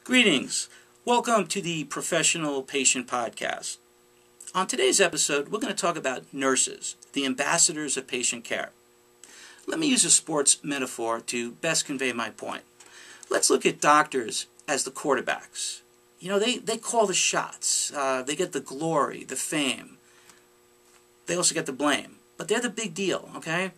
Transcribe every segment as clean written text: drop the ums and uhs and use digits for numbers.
Greetings. Welcome to the Professional Patient Podcast. On today's episode, we're going to talk about nurses, the ambassadors of patient care. Let me use a sports metaphor to best convey my point. Let's look at doctors as the quarterbacks. You know, they call the shots. They get the glory, the fame. They also get the blame. But they're the big deal, okay?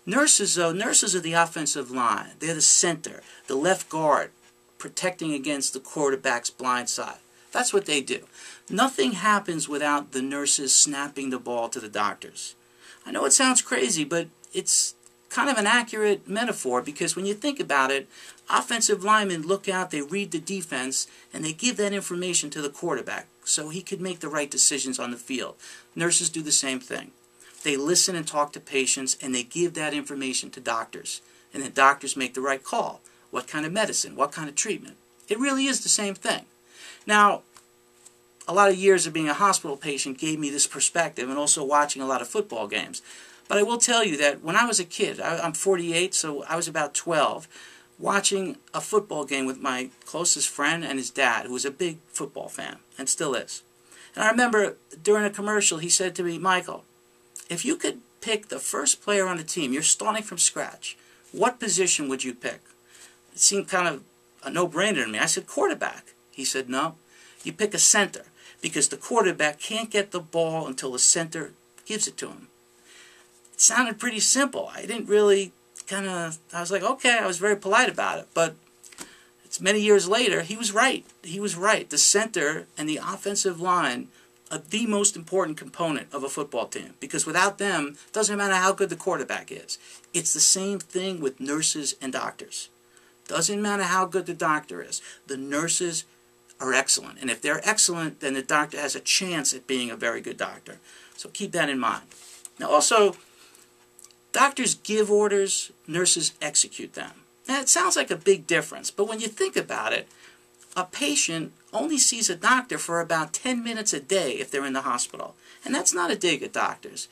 Nurses, though, nurses are the offensive line. They're the center, the left guard, protecting against the quarterback's blind side. That's what they do. Nothing happens without the nurses snapping the ball to the doctors. I know it sounds crazy, but it's kind of an accurate metaphor because when you think about it, offensive linemen look out, they read the defense, and they give that information to the quarterback so he could make the right decisions on the field. Nurses do the same thing. They listen and talk to patients, and they give that information to doctors. And then doctors make the right call. What kind of medicine? What kind of treatment? It really is the same thing. Now, a lot of years of being a hospital patient gave me this perspective and also watching a lot of football games. But I will tell you that when I was a kid, I'm 48, so I was about 12, watching a football game with my closest friend and his dad, who was a big football fan, and still is. And I remember during a commercial, he said to me, "Michael, if you could pick the first player on the team, you're starting from scratch, what position would you pick?" It seemed kind of a no-brainer to me. I said, "Quarterback." He said, "No, you pick a center because the quarterback can't get the ball until the center gives it to him." It sounded pretty simple. I didn't really I was like, okay, I was very polite about it. But it's many years later, he was right. He was right. The center and the offensive line are the most important component of a football team because without them, it doesn't matter how good the quarterback is. It's the same thing with nurses and doctors. Doesn't matter how good the doctor is. The nurses are excellent. And if they're excellent, then the doctor has a chance at being a very good doctor. So keep that in mind. Now also, doctors give orders, nurses execute them. Now it sounds like a big difference, but when you think about it, a patient only sees a doctor for about 10 minutes a day if they're in the hospital. And that's not a dig at doctors.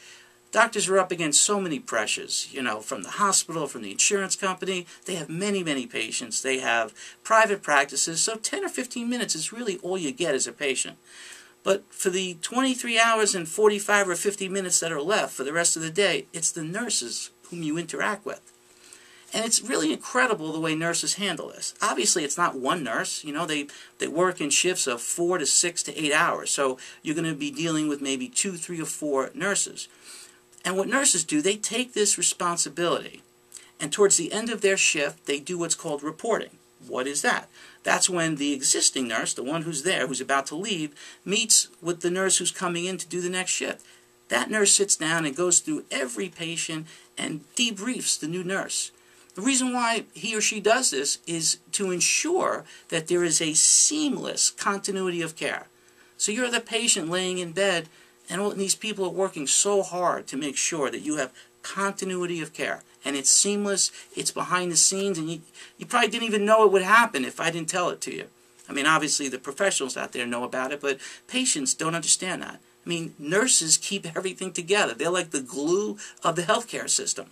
Doctors are up against so many pressures, you know, from the hospital, from the insurance company. They have many, many patients. They have private practices, so 10 or 15 minutes is really all you get as a patient. But for the 23 hours and 45 or 50 minutes that are left for the rest of the day, it's the nurses whom you interact with. And it's really incredible the way nurses handle this. Obviously, it's not one nurse. You know, they work in shifts of 4 to 6 to 8 hours. So you're going to be dealing with maybe 2, 3, or 4 nurses. And what nurses do, they take this responsibility, and towards the end of their shift, they do what's called reporting. What is that? That's when the existing nurse, the one who's there, who's about to leave, meets with the nurse who's coming in to do the next shift. That nurse sits down and goes through every patient and debriefs the new nurse. The reason why he or she does this is to ensure that there is a seamless continuity of care. So you're the patient laying in bed, and all these people are working so hard to make sure that you have continuity of care. And it's seamless, it's behind the scenes, and you probably didn't even know it would happen if I didn't tell it to you. I mean, obviously the professionals out there know about it, but patients don't understand that. I mean, nurses keep everything together. They're like the glue of the healthcare system.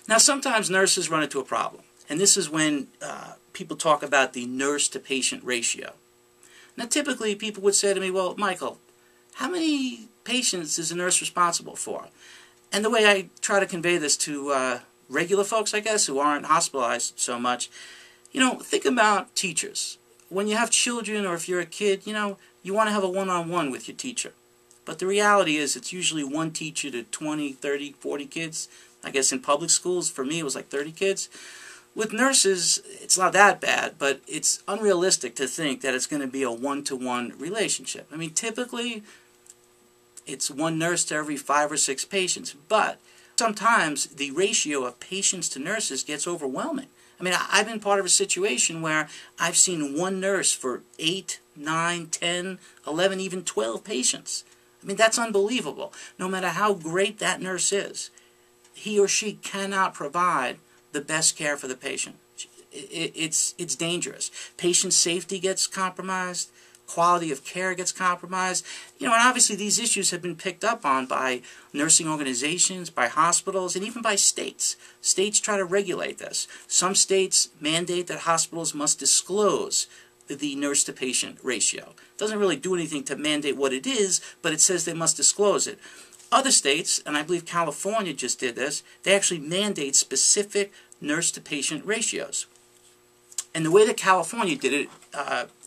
Now, sometimes nurses run into a problem, and this is when people talk about the nurse-to-patient ratio. Now, typically people would say to me, "Well, Michael, how many patients is a nurse responsible for?" And the way I try to convey this to regular folks, I guess, who aren't hospitalized so much, you know, think about teachers. When you have children or if you're a kid, you know, you want to have a one-on-one with your teacher. But the reality is it's usually one teacher to 20, 30, 40 kids. I guess in public schools, for me, it was like 30 kids. With nurses, it's not that bad, but it's unrealistic to think that it's going to be a one-to-one relationship. I mean, typically, it's one nurse to every 5 or 6 patients, but sometimes the ratio of patients to nurses gets overwhelming. I mean, I've been part of a situation where I've seen one nurse for 8, 9, 10, 11, even 12 patients. I mean, that's unbelievable. No matter how great that nurse is, he or she cannot provide the best care for the patient. It's dangerous. Patient safety gets compromised. quality of care gets compromised. And obviously these issues have been picked up on by nursing organizations, by hospitals, and even by states. States try to regulate this. Some states mandate that hospitals must disclose the nurse-to-patient ratio. It doesn't really do anything to mandate what it is, but it says they must disclose it. Other states, and I believe California just did this, they actually mandate specific nurse-to-patient ratios. And the way that California did it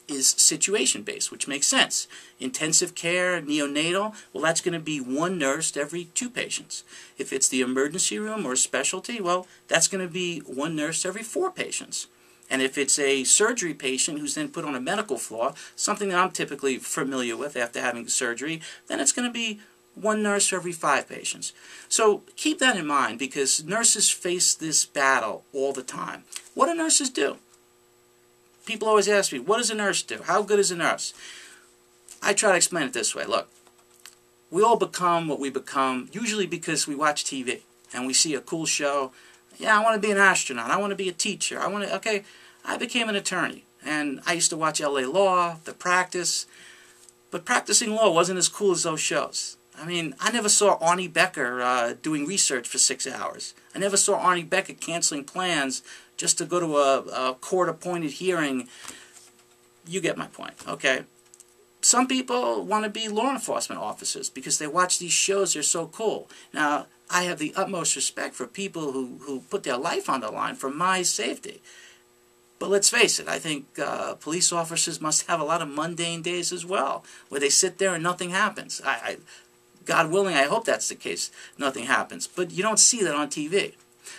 is situation-based, which makes sense. Intensive care, neonatal, well, that's going to be one nurse to every 2 patients. If it's the emergency room or a specialty, well, that's going to be one nurse to every 4 patients. And if it's a surgery patient who's then put on a medical floor, something that I'm typically familiar with after having surgery, then it's going to be one nurse for every 5 patients. So keep that in mind, because nurses face this battle all the time. What do nurses do? People always ask me, what does a nurse do? How good is a nurse? I try to explain it this way. Look, we all become what we become, usually because we watch TV and we see a cool show. Yeah, I want to be an astronaut. I want to be a teacher. Okay, I became an attorney. And I used to watch LA Law, The Practice. But practicing law wasn't as cool as those shows. I mean, I never saw Arnie Becker doing research for 6 hours. I never saw Arnie Becker canceling plans just to go to a court-appointed hearing. You get my point, okay? Some people want to be law enforcement officers because they watch these shows. They're so cool. Now, I have the utmost respect for people who put their life on the line for my safety. But let's face it, I think police officers must have a lot of mundane days as well, where they sit there and nothing happens. God willing, I hope that's the case, nothing happens. But you don't see that on TV.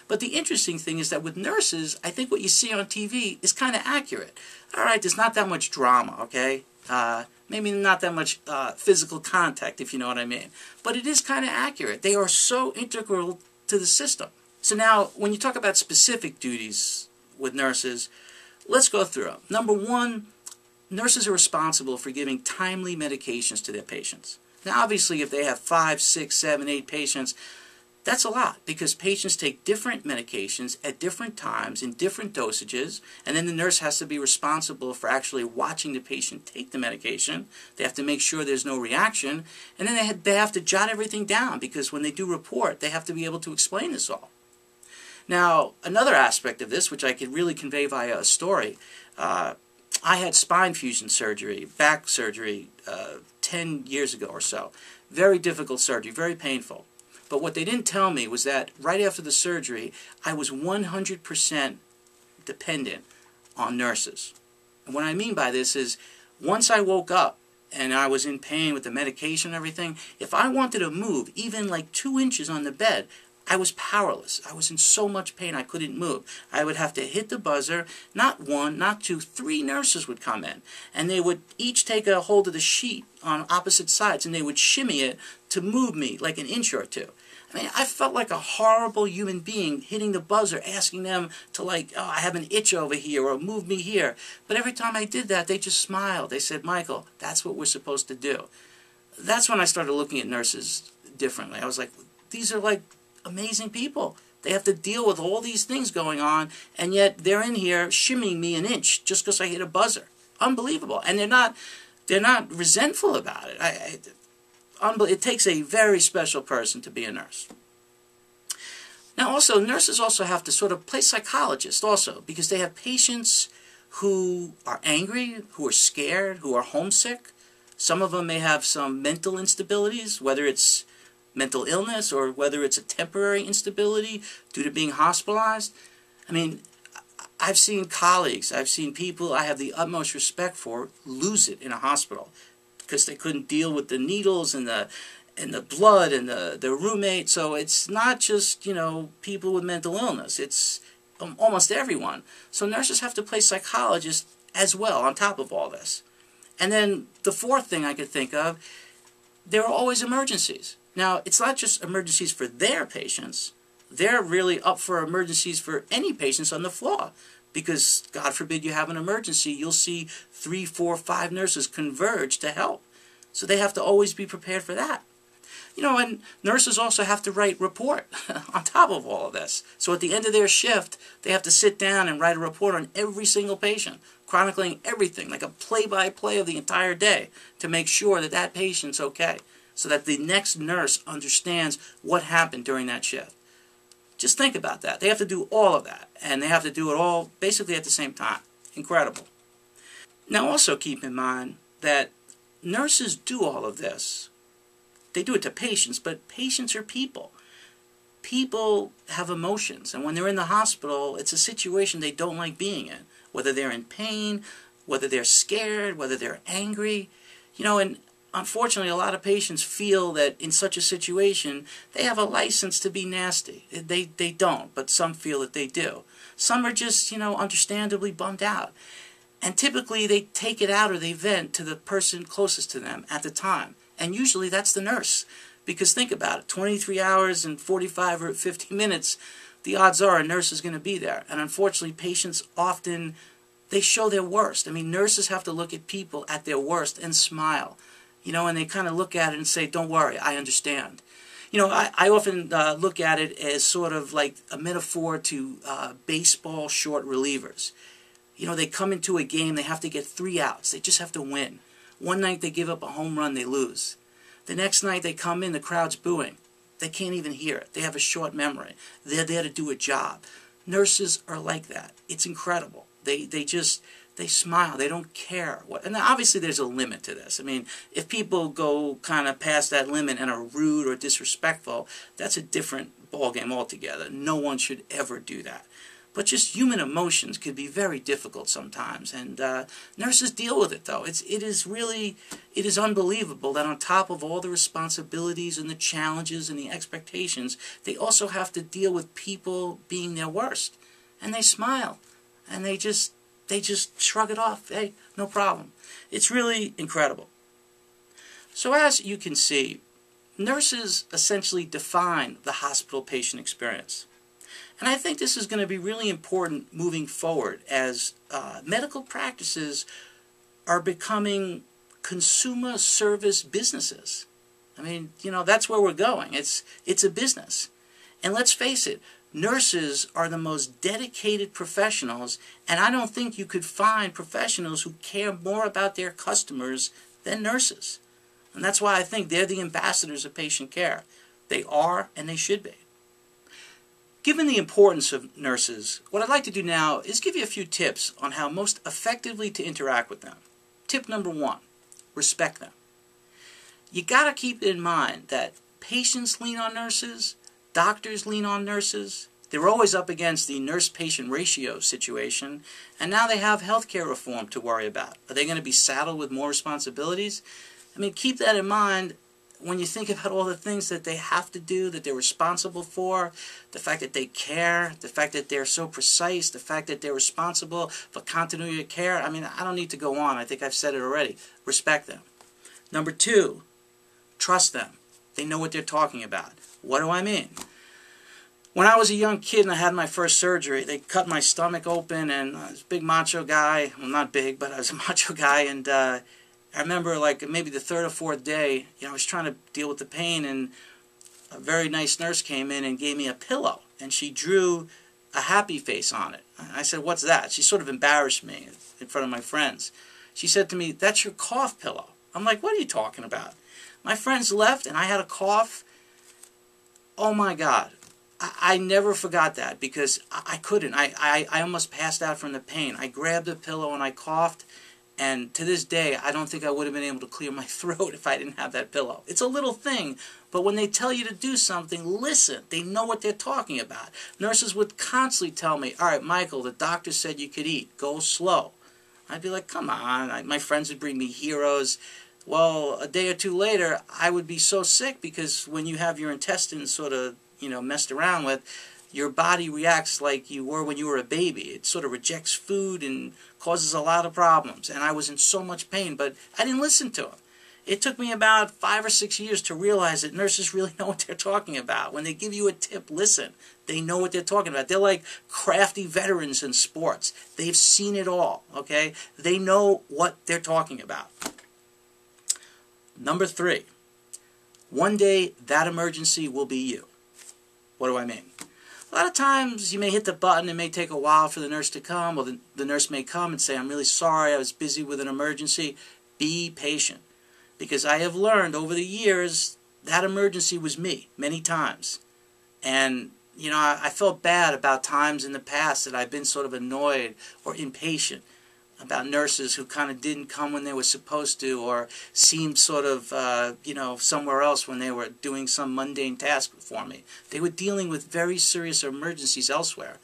But the interesting thing is that with nurses, I think what you see on TV is kind of accurate. All right, there's not that much drama, okay? Maybe not that much physical contact, if you know what I mean. But it is kind of accurate. They are so integral to the system. So now, when you talk about specific duties with nurses, let's go through them. Number 1, nurses are responsible for giving timely medications to their patients. Now, obviously, if they have 5, 6, 7, 8 patients, that's a lot, because patients take different medications at different times in different dosages, and then the nurse has to be responsible for actually watching the patient take the medication. They have to make sure there's no reaction, and then they have to jot everything down, because when they do report, they have to be able to explain this all. Now, another aspect of this, which I could really convey via a story, I had spine fusion surgery, back surgery, 10 years ago or so. Very difficult surgery, very painful. But what they didn't tell me was that right after the surgery, I was 100% dependent on nurses. And what I mean by this is, once I woke up and I was in pain with the medication and everything, if I wanted to move even like 2 inches on the bed, I was powerless. I was in so much pain I couldn't move. I would have to hit the buzzer. Not 1, not 2, 3 nurses would come in. And they would each take a hold of the sheet on opposite sides, and they would shimmy it to move me like an inch or 2. I mean, I felt like a horrible human being hitting the buzzer, asking them to, like, oh, I have an itch over here, or move me here. But every time I did that, they just smiled. They said, Michael, that's what we're supposed to do. That's when I started looking at nurses differently. I was like, these are like amazing people. They have to deal with all these things going on, and yet they're in here shimmying me an inch just because I hit a buzzer. Unbelievable. And they're not resentful about it. It takes a very special person to be a nurse. Now also, nurses also have to sort of play psychologist also, because they have patients who are angry, who are scared, who are homesick. Some of them may have some mental instabilities, whether it's mental illness or whether it's a temporary instability due to being hospitalized. I mean, I've seen colleagues, I've seen people I have the utmost respect for lose it in a hospital because they couldn't deal with the needles and the blood and the roommate. So it's not just, people with mental illness. It's almost everyone. So nurses have to play psychologist as well on top of all this. And then the 4th thing I could think of, there are always emergencies. Now, it's not just emergencies for their patients. They're really up for emergencies for any patients on the floor. Because, God forbid you have an emergency, you'll see 3, 4, 5 nurses converge to help. So they have to always be prepared for that. And nurses also have to write report on top of all of this. So at the end of their shift, they have to sit down and write a report on every single patient, chronicling everything, like a play-by-play of the entire day, to make sure that that patient's okay, so that the next nurse understands what happened during that shift. Just think about that. They have to do all of that, and they have to do it all basically at the same time. Incredible. Now also keep in mind that nurses do all of this. They do it to patients, but patients are people. People have emotions, and when they're in the hospital, it's a situation they don't like being in, whether they're in pain, whether they're scared, whether they're angry. And unfortunately, a lot of patients feel that in such a situation, they have a license to be nasty. They don't, but some feel that they do. Some are just, understandably bummed out. And typically, they take it out or they vent to the person closest to them at the time. And usually that's the nurse. Because think about it, 23 hours and 45 or 50 minutes, the odds are a nurse is going to be there. And unfortunately, patients often, they show their worst. I mean, nurses have to look at people at their worst and smile. And they kind of look at it and say, don't worry, I understand. I often look at it as sort of like a metaphor to baseball short relievers. They come into a game, they have to get 3 outs. They just have to win. One night they give up a home run, they lose. The next night they come in, the crowd's booing. They can't even hear it. They have a short memory. They're there to do a job. Nurses are like that. It's incredible. They smile. They don't care. And obviously there's a limit to this. I mean, if people go kind of past that limit and are rude or disrespectful, that's a different ballgame altogether. No one should ever do that. But just human emotions could be very difficult sometimes, and nurses deal with it, though. It is unbelievable that on top of all the responsibilities and the challenges and the expectations, they also have to deal with people being their worst. And they smile, and they just shrug it off. Hey, no problem. It's really incredible. So as you can see, nurses essentially define the hospital patient experience. And I think this is going to be really important moving forward as medical practices are becoming consumer service businesses. I mean, that's where we're going. It's a business. And let's face it, nurses are the most dedicated professionals, and I don't think you could find professionals who care more about their customers than nurses. And that's why I think they're the ambassadors of patient care. They are, and they should be. Given the importance of nurses, what I'd like to do now is give you a few tips on how most effectively to interact with them. Tip number 1, respect them. You got to keep in mind that patients lean on nurses, doctors lean on nurses. They're always up against the nurse-patient ratio situation, and now they have healthcare reform to worry about. Are they going to be saddled with more responsibilities? I mean, keep that in mind when you think about all the things that they have to do, that they're responsible for, the fact that they care, the fact that they're so precise, the fact that they're responsible for continuity of care. I mean, I don't need to go on. I think I've said it already. Respect them. Number 2, trust them. They know what they're talking about. What do I mean? When I was a young kid and I had my first surgery, they cut my stomach open, and I was a big macho guy. Well, not big, but I was a macho guy, and I remember like maybe the 3rd or 4th day, I was trying to deal with the pain, and a very nice nurse came in and gave me a pillow, and she drew a happy face on it. I said, "What's that?" She sort of embarrassed me in front of my friends. She said to me, "That's your cough pillow." I'm like, "What are you talking about?" My friends left, and I had a cough. Oh my God. I never forgot that, because I couldn't. I almost passed out from the pain. I grabbed the pillow and I coughed. And to this day, I don't think I would have been able to clear my throat if I didn't have that pillow. It's a little thing, but when they tell you to do something, listen. They know what they're talking about. Nurses would constantly tell me, "All right, Michael, the doctor said you could eat. Go slow." I'd be like, "Come on." My friends would bring me Heroes. Well, a day or two later, I would be so sick, because when you have your intestines sort of, messed around with, your body reacts like you were when you were a baby. It sort of rejects food and causes a lot of problems. And I was in so much pain, but I didn't listen to them. It took me about 5 or 6 years to realize that nurses really know what they're talking about. When they give you a tip, listen. They know what they're talking about. They're like crafty veterans in sports. They've seen it all, okay? They know what they're talking about. Number 3, one day that emergency will be you. What do I mean? A lot of times you may hit the button, it may take a while for the nurse to come, or the nurse may come and say, I'm really sorry, I was busy with an emergency. Be patient. Because I have learned over the years, that emergency was me, many times. And, you know, I felt bad about times in the past that I've been sort of annoyed or impatient about nurses who kind of didn't come when they were supposed to, or seemed sort of, you know, somewhere else when they were doing some mundane task for me. They were dealing with very serious emergencies elsewhere.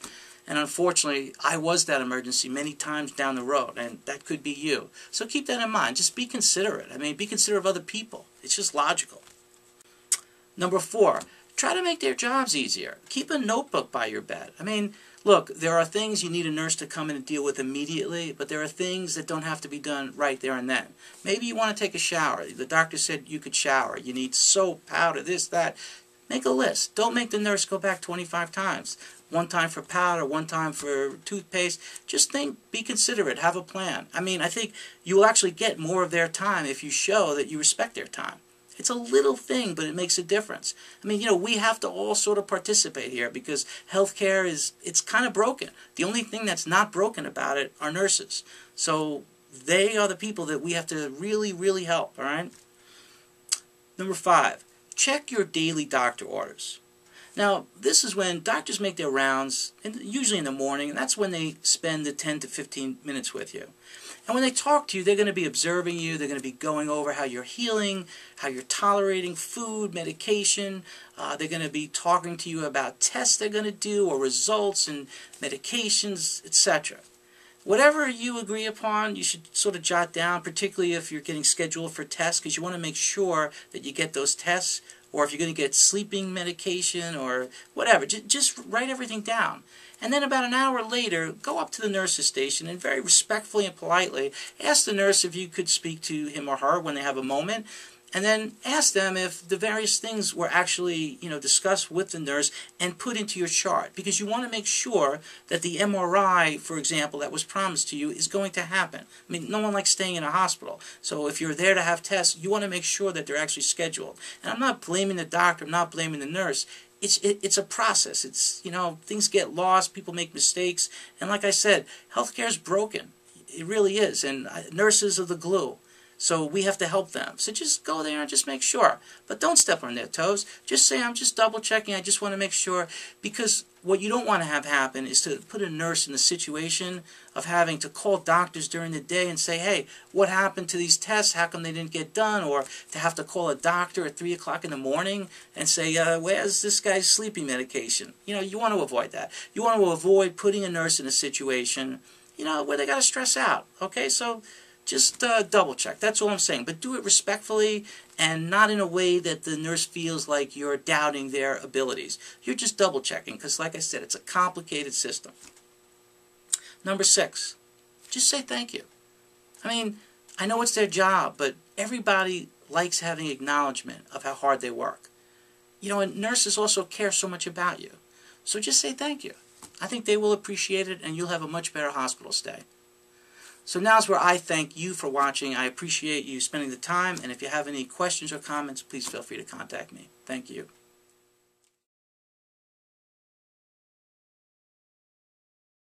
And unfortunately, I was that emergency many times down the road, and that could be you. So keep that in mind. Just be considerate. I mean, be considerate of other people. It's just logical. Number 4, try to make their jobs easier. Keep a notebook by your bed. I mean, look, there are things you need a nurse to come in and deal with immediately, but there are things that don't have to be done right there and then. Maybe you want to take a shower. The doctor said you could shower. You need soap, powder, this, that. Make a list. Don't make the nurse go back 25 times. One time for powder, one time for toothpaste. Just think, be considerate, have a plan. I mean, I think you will actually get more of their time if you show that you respect their time. It's a little thing, but it makes a difference. I mean, you know, we have to all sort of participate here because healthcare it's kind of broken. The only thing that's not broken about it are nurses. So they are the people that we have to really, really help, all right? Number 5, check your daily doctor orders. Now, this is when doctors make their rounds, and usually in the morning, and that's when they spend the 10 to 15 minutes with you. And when they talk to you, they're going to be observing you, they're going to be going over how you're healing, how you're tolerating food, medication, they're going to be talking to you about tests they're going to do, or results and medications, etc. Whatever you agree upon, you should sort of jot down, particularly if you're getting scheduled for tests, because you want to make sure that you get those tests, or if you're going to get sleeping medication or whatever. Just write everything down. And then about an hour later, go up to the nurse's station and very respectfully and politely ask the nurse if you could speak to him or her when they have a moment. And then ask them if the various things were actually, you know, discussed with the nurse and put into your chart. Because you want to make sure that the MRI, for example, that was promised to you is going to happen. I mean, no one likes staying in a hospital. So if you're there to have tests, you want to make sure that they're actually scheduled. And I'm not blaming the doctor, I'm not blaming the nurse. It's a process. It's, you know, things get lost, people make mistakes. And like I said, healthcare is broken. It really is. And nurses are the glue. So we have to help them. So just go there and just make sure. But don't step on their toes. Just say, I'm just double checking. I just want to make sure. Because what you don't want to have happen is to put a nurse in the situation of having to call doctors during the day and say, hey, what happened to these tests? How come they didn't get done? Or to have to call a doctor at 3 o'clock in the morning and say, where's this guy's sleeping medication? You know, you want to avoid that. You want to avoid putting a nurse in a situation, you know, where they got to stress out. Okay, so just double check. That's all I'm saying. But do it respectfully and not in a way that the nurse feels like you're doubting their abilities. You're just double checking because, like I said, it's a complicated system. Number 6, just say thank you. I mean, I know it's their job, but everybody likes having acknowledgement of how hard they work. You know, and nurses also care so much about you. So just say thank you. I think they will appreciate it and you'll have a much better hospital stay. So now's where I thank you for watching. I appreciate you spending the time, and if you have any questions or comments, please feel free to contact me. Thank you.